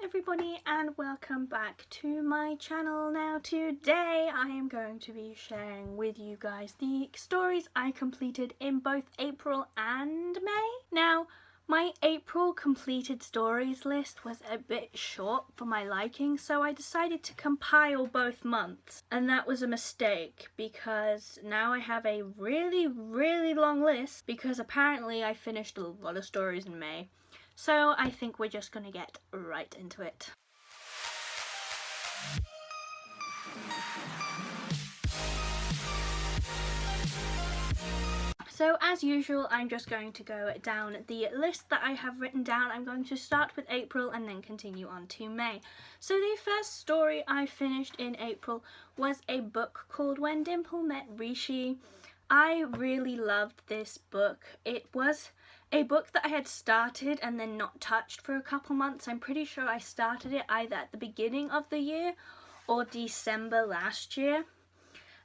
everybody and welcome back to my channel. Now today I am going to be sharing with you guys the stories I completed in both April and May. Now my April completed stories list was a bit short for my liking, so I decided to compile both months, and that was a mistake because now I have a really long list because apparently I finished a lot of stories in May. So I think we're just gonna get right into it. So as usual, I'm just going to go down the list that I have written down. I'm going to start with April and then continue on to May. So the first story I finished in April was a book called When Dimple Met Rishi. I really loved this book. It was a book that I had started and then not touched for a couple months. I'm pretty sure I started it either at the beginning of the year or December last year.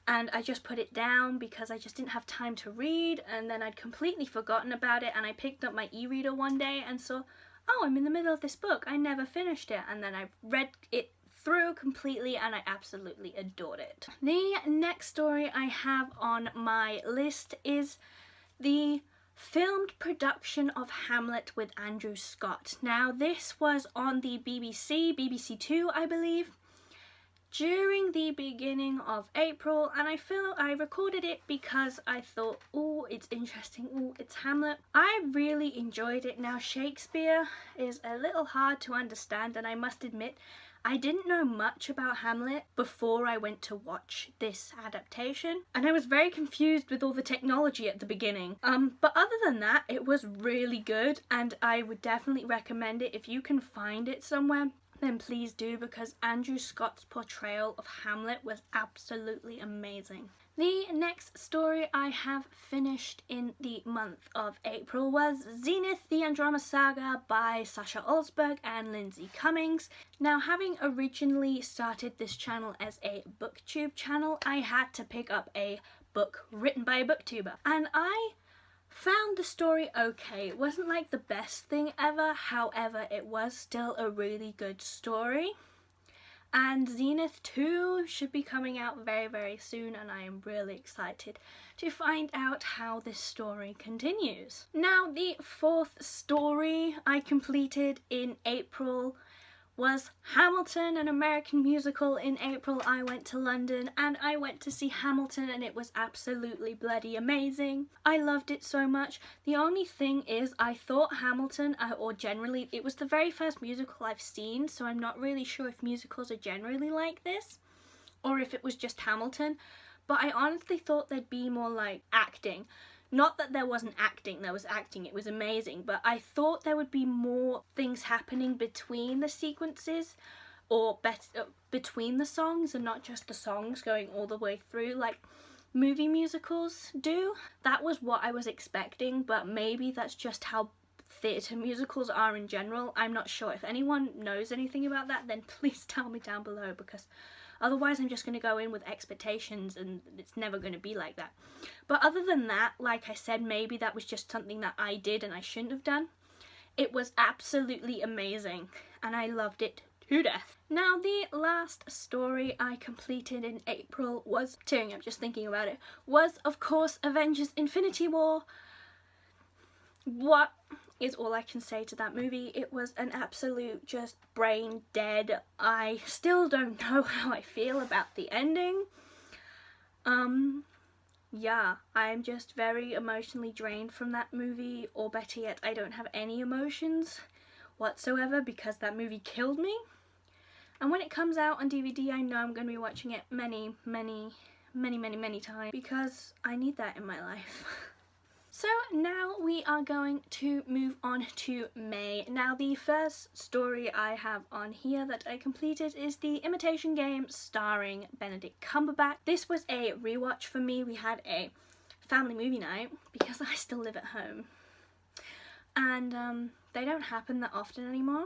And I just put it down because I just didn't have time to read, and then I'd completely forgotten about it, and I picked up my e-reader one day and saw, oh, I'm in the middle of this book. I never finished it, and then I read it through completely and I absolutely adored it. The next story I have on my list is the filmed production of Hamlet with Andrew Scott. Now this was on the BBC 2 I believe, during the beginning of April, and I recorded it because I thought, oh, it's interesting, oh, it's Hamlet. I really enjoyed it. Now Shakespeare is a little hard to understand, and I must admit I didn't know much about Hamlet before I went to watch this adaptation, and I was very confused with all the technology at the beginning. But other than that, it was really good, and I would definitely recommend it. If you can find it somewhere, then please do, because Andrew Scott's portrayal of Hamlet was absolutely amazing. The next story I have finished in the month of April was Zenith, the Andromeda Saga by Sasha Alsberg and Lindsay Cummings. Now, having originally started this channel as a booktube channel, I had to pick up a book written by a booktuber, and I found the story okay. It wasn't like the best thing ever, however it was still a really good story. And Zenith 2 should be coming out very soon, and I am really excited to find out how this story continues. Now the fourth story I completed in April was Hamilton, an American musical. In April I went to London and I went to see Hamilton, and it was absolutely bloody amazing. I loved it so much. The only thing is I thought Hamilton, or generally, it was the very first musical I've seen, so I'm not really sure if musicals are generally like this or if it was just Hamilton, but I honestly thought there'd be more like acting. Not that there wasn't acting, there was acting, it was amazing, but I thought there would be more things happening between the sequences, or between the songs, and not just the songs going all the way through like movie musicals do. That was what I was expecting, but maybe that's just how theatre musicals are in general. I'm not sure. If anyone knows anything about that, then please tell me down below, because otherwise I'm just going to go in with expectations and it's never going to be like that. But other than that, like I said, maybe that was just something that I did and I shouldn't have done. It was absolutely amazing and I loved it to death. Now the last story I completed in April was, tearing up just thinking about it, was of course Avengers Infinity War. What is all I can say to that movie? It was an absolute just brain dead. I still don't know how I feel about the ending. Yeah, I'm just very emotionally drained from that movie, or better yet, I don't have any emotions whatsoever because that movie killed me. And when it comes out on DVD, I know I'm going to be watching it many times because I need that in my life. So now we are going to move on to May. Now the first story I have on here that I completed is The Imitation Game starring Benedict Cumberbatch. This was a rewatch for me. We had a family movie night because I still live at home, and they don't happen that often anymore.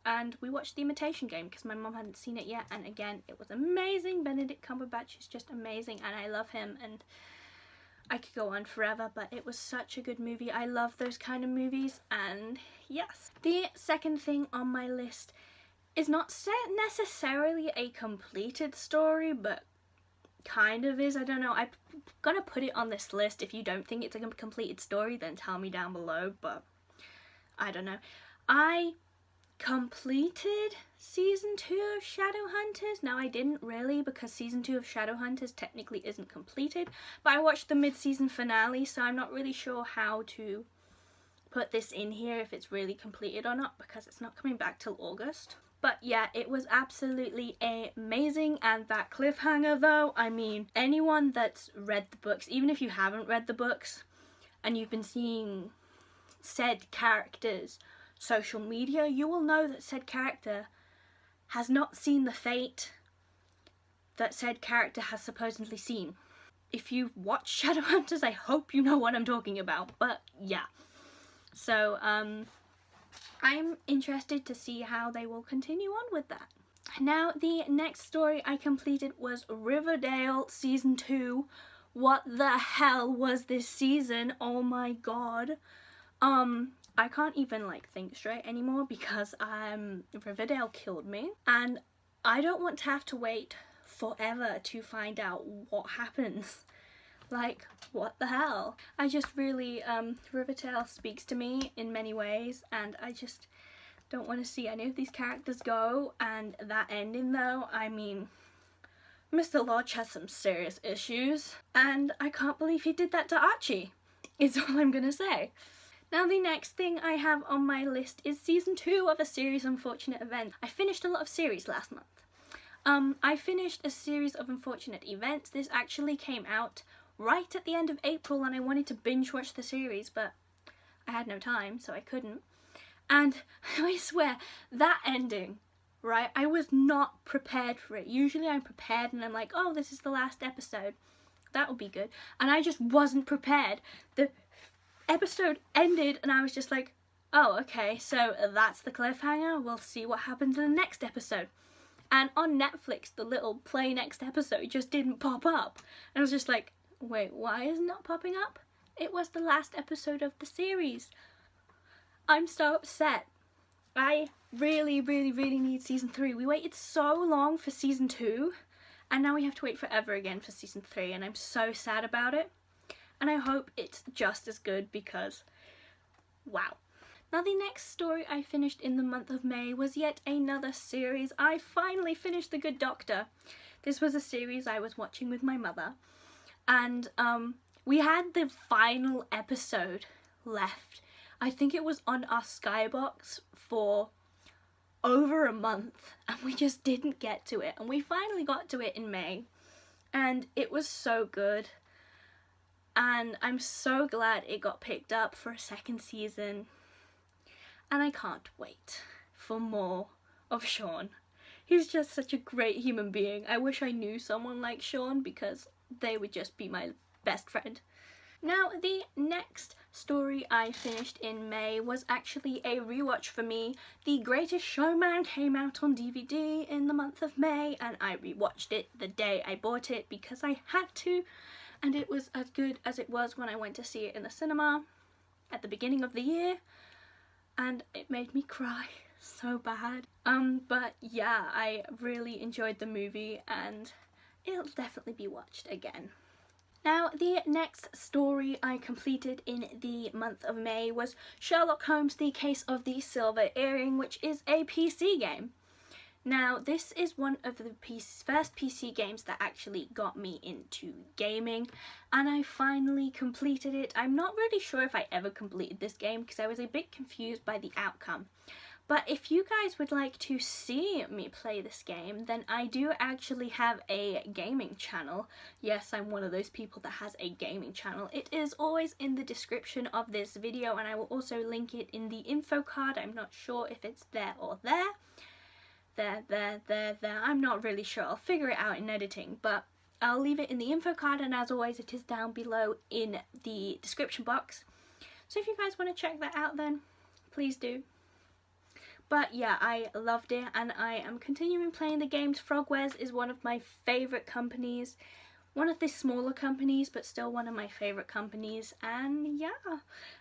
And we watched The Imitation Game because my mom hadn't seen it yet, and again it was amazing. Benedict Cumberbatch is just amazing and I love him, and I could go on forever, but it was such a good movie. I love those kind of movies, and yes. The second thing on my list is not necessarily a completed story, but kind of is. I don't know. I'm gonna put it on this list. If you don't think it's a completed story, then tell me down below, but I don't know. I completed season 2 of Shadowhunters. Now, I didn't really, because season 2 of Shadowhunters technically isn't completed, but I watched the mid-season finale, so I'm not really sure how to put this in here, if it's really completed or not, because it's not coming back till August. But yeah, it was absolutely amazing. And that cliffhanger though, I mean, anyone that's read the books, even if you haven't read the books and you've been seeing said characters' social media, you will know that said character has not seen the fate that said character has supposedly seen. If you've watched Shadowhunters, I hope you know what I'm talking about, but yeah. So, I'm interested to see how they will continue on with that. Now, the next story I completed was Riverdale Season 2. What the hell was this season? Oh my god. I can't even, like, think straight anymore because, Riverdale killed me. And I don't want to have to wait forever to find out what happens. Like, what the hell? I just really, Riverdale speaks to me in many ways, and I just don't want to see any of these characters go. And that ending though, I mean, Mr. Lodge has some serious issues, and I can't believe he did that to Archie, is all I'm gonna say. Now, the next thing I have on my list is season 2 of a series Unfortunate Events. I finished a lot of series last month. I finished a series of Unfortunate Events. This actually came out right at the end of April, and I wanted to binge watch the series, but I had no time, so I couldn't. And I swear, that ending, right, I was not prepared for it. Usually I'm prepared and I'm like, oh, this is the last episode, that will be good. And I just wasn't prepared. The episode ended and I was just like, oh, okay, so that's the cliffhanger, we'll see what happens in the next episode. And on Netflix, the little play next episode just didn't pop up. And I was just like, wait, why is it not popping up? It was the last episode of the series. I'm so upset. I really, really, really need season 3. We waited so long for season 2, and now we have to wait forever again for season 3, and I'm so sad about it. And I hope it's just as good because, wow. Now, the next story I finished in the month of May was yet another series. I finally finished The Good Doctor. This was a series I was watching with my mother, and we had the final episode left. I think it was on our Skybox for over a month, and we just didn't get to it. And we finally got to it in May, and it was so good. And I'm so glad it got picked up for a second season. And I can't wait for more of Sean. He's just such a great human being. I wish I knew someone like Sean, because they would just be my best friend. Now, the next story I finished in May was actually a rewatch for me. The Greatest Showman came out on DVD in the month of May, and I rewatched it the day I bought it because I had to, and it was as good as it was when I went to see it in the cinema at the beginning of the year, and it made me cry so bad. But yeah, I really enjoyed the movie, and it'll definitely be watched again. Now, the next story I completed in the month of May was Sherlock Holmes: The Case of the Silver Earring, which is a PC game. Now, this is one of the first PC games that actually got me into gaming, and I finally completed it. I'm not really sure if I ever completed this game because I was a bit confused by the outcome. But if you guys would like to see me play this game, then I do actually have a gaming channel. Yes, I'm one of those people that has a gaming channel. It is always in the description of this video, and I will also link it in the info card. I'm not sure if it's there or there. There. I'm not really sure. I'll figure it out in editing, but I'll leave it in the info card, and as always, it is down below in the description box. So if you guys want to check that out, then please do. But yeah, I loved it, and I am continuing playing the games. Frogwares is one of my favourite companies. one of the smaller companies, but still one of my favorite companies, and yeah,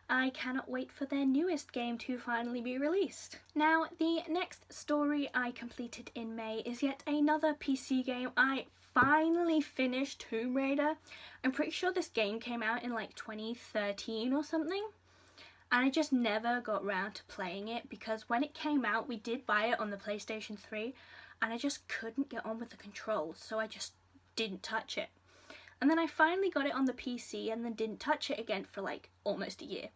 I cannot wait for their newest game to finally be released. Now, the next story I completed in May is yet another PC game. I finally finished Tomb Raider. I'm pretty sure this game came out in like 2013 or something, and I just never got round to playing it because when it came out, we did buy it on the PlayStation 3, and I just couldn't get on with the controls, so I just didn't touch it. And then I finally got it on the PC and then didn't touch it again for like almost a year.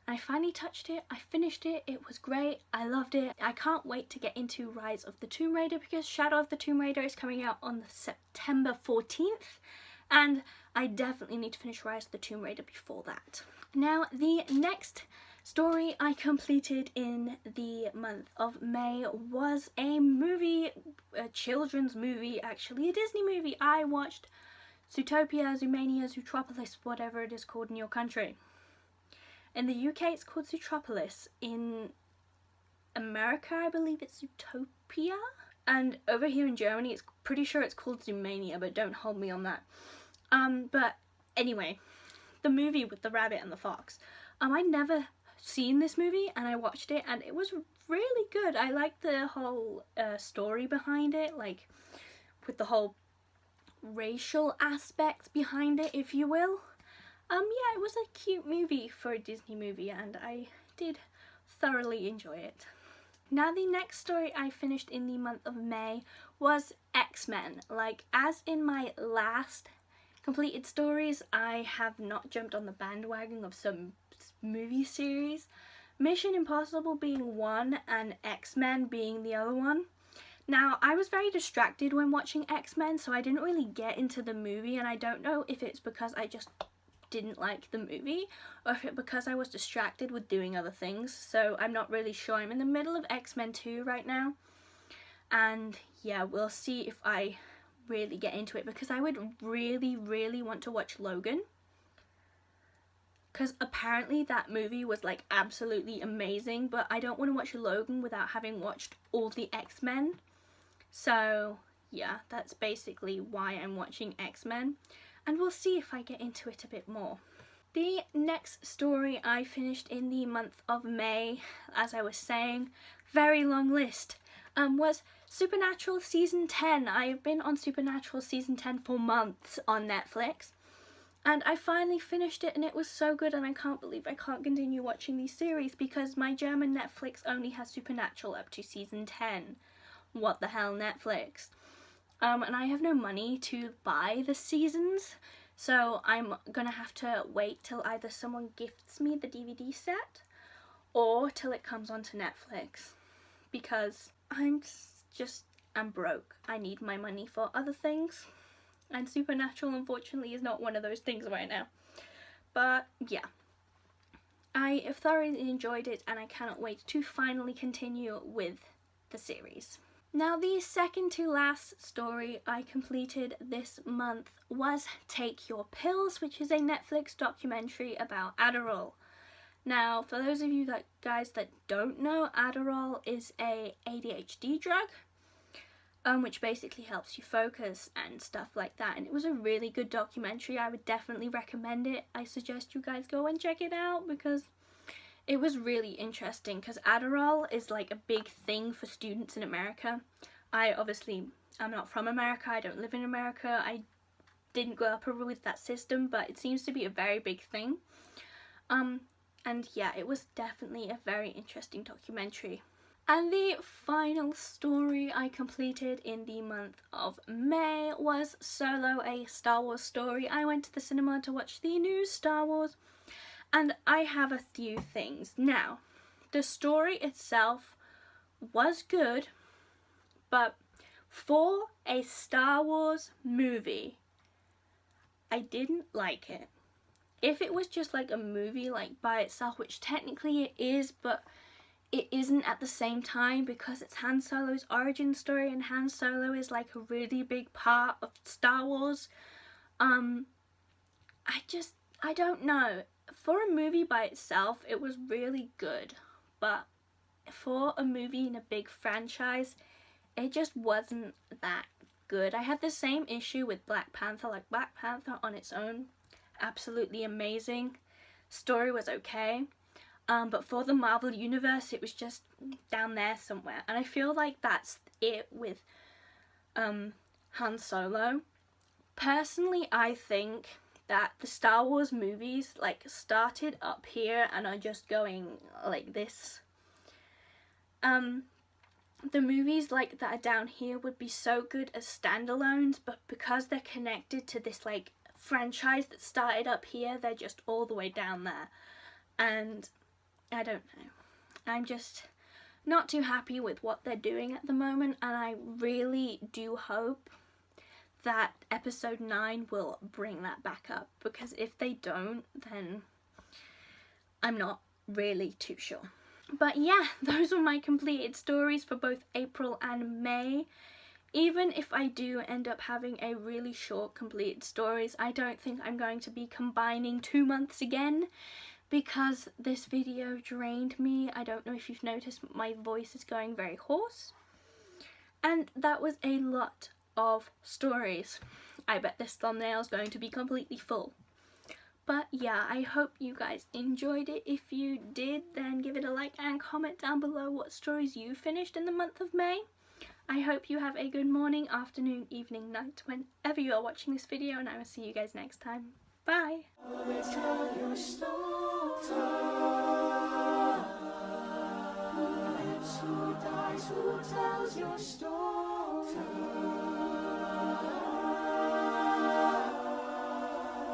And I finally touched it, I finished it, it was great, I loved it. I can't wait to get into Rise of the Tomb Raider because Shadow of the Tomb Raider is coming out on the September 14th, and I definitely need to finish Rise of the Tomb Raider before that. Now, the next story I completed in the month of May was a movie, a children's movie actually, a Disney movie. I watched Zootopia, Zoomania, Zootropolis, whatever it is called in your country. In the UK it's called Zootropolis. In America I believe it's Zootopia. And over here in Germany it's pretty sure it's called Zoomania, but don't hold me on that. But anyway, the movie with the rabbit and the fox. I'd never seen this movie and I watched it and it was really good. I liked the whole story behind it, like with the whole racial aspects behind it, if you will. Yeah, it was a cute movie for a Disney movie and I did thoroughly enjoy it. Now, the next story I finished in the month of May was X-Men. Like, as in my last completed stories, I have not jumped on the bandwagon of some movie series. Mission Impossible being one and X-Men being the other one. Now, I was very distracted when watching X-Men, so I didn't really get into the movie, and I don't know if it's because I just didn't like the movie or if it's because I was distracted with doing other things, so I'm not really sure. I'm in the middle of X-Men 2 right now, and yeah, we'll see if I really get into it because I would really want to watch Logan, because apparently that movie was like absolutely amazing, but I don't want to watch Logan without having watched all the X-Men. So yeah, that's basically why I'm watching X-Men, and we'll see if I get into it a bit more. The next story I finished in the month of May, as I was saying, very long list, was Supernatural Season 10. I have been on Supernatural Season 10 for months on Netflix, and I finally finished it and it was so good, and I can't believe I can't continue watching these series because my German Netflix only has Supernatural up to Season 10. What the hell, Netflix? And I have no money to buy the seasons, so I'm gonna have to wait till either someone gifts me the DVD set or till it comes onto Netflix, because I'm broke. I need my money for other things, and Supernatural unfortunately is not one of those things right now. But yeah, I have thoroughly enjoyed it and I cannot wait to finally continue with the series. Now, the second to last story I completed this month was Take Your Pills, which is a Netflix documentary about Adderall. Now, for those of you guys that don't know, Adderall is a ADHD drug, which basically helps you focus and stuff like that, and it was a really good documentary. I would definitely recommend it. I suggest you guys go and check it out because it was really interesting, because Adderall is like a big thing for students in America. I'm not from America, I don't live in America, I didn't grow up with that system, but it seems to be a very big thing. And yeah, it was definitely a very interesting documentary. And the final story I completed in the month of May was Solo, a Star Wars story. I went to the cinema to watch the new Star Wars, and I have a few things. Now, the story itself was good, but for a Star Wars movie, I didn't like it. If it was just like a movie like by itself, which technically it is, but it isn't at the same time because it's Han Solo's origin story, and Han Solo is like a really big part of Star Wars. I don't know. For a movie by itself, it was really good, but for a movie in a big franchise, it just wasn't that good. I had the same issue with Black Panther. Like, Black Panther on its own, absolutely amazing. Story was okay. But for the Marvel Universe, it was just down there somewhere. And I feel like that's it with Han Solo. Personally, I think that the Star Wars movies like started up here and are just going like this. The movies like that are down here would be so good as standalones, but because they're connected to this like franchise that started up here, they're just all the way down there. And I don't know, I'm just not too happy with what they're doing at the moment, and I really do hope that episode 9 will bring that back up, because if they don't, then I'm not really too sure. But yeah, those were my completed stories for both April and May. Even if I do end up having a really short completed stories, I don't think I'm going to be combining 2 months again, because this video drained me. I don't know if you've noticed, my voice is going very hoarse. And that was a lot of stories. I bet this thumbnail is going to be completely full. But yeah, I hope you guys enjoyed it. If you did, then give it a like and comment down below what stories you finished in the month of May. I hope you have a good morning, afternoon, evening, night, whenever you are watching this video, and I will see you guys next time. Bye! Who tells your story?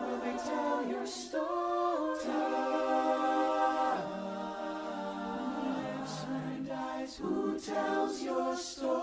Will they tell your story? Who lives and dies? Who tells your story?